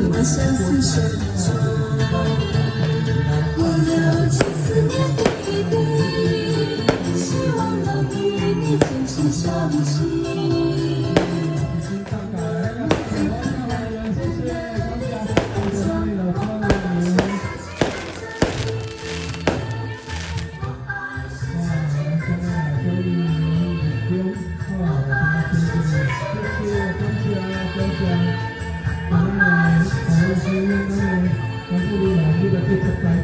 我相思深重。我有千思念的你，希望能与你坚持相惜。Hãy subscribe cho kênh Ghiền Mì Gõ để không bỏ lỡ những video hấp dẫn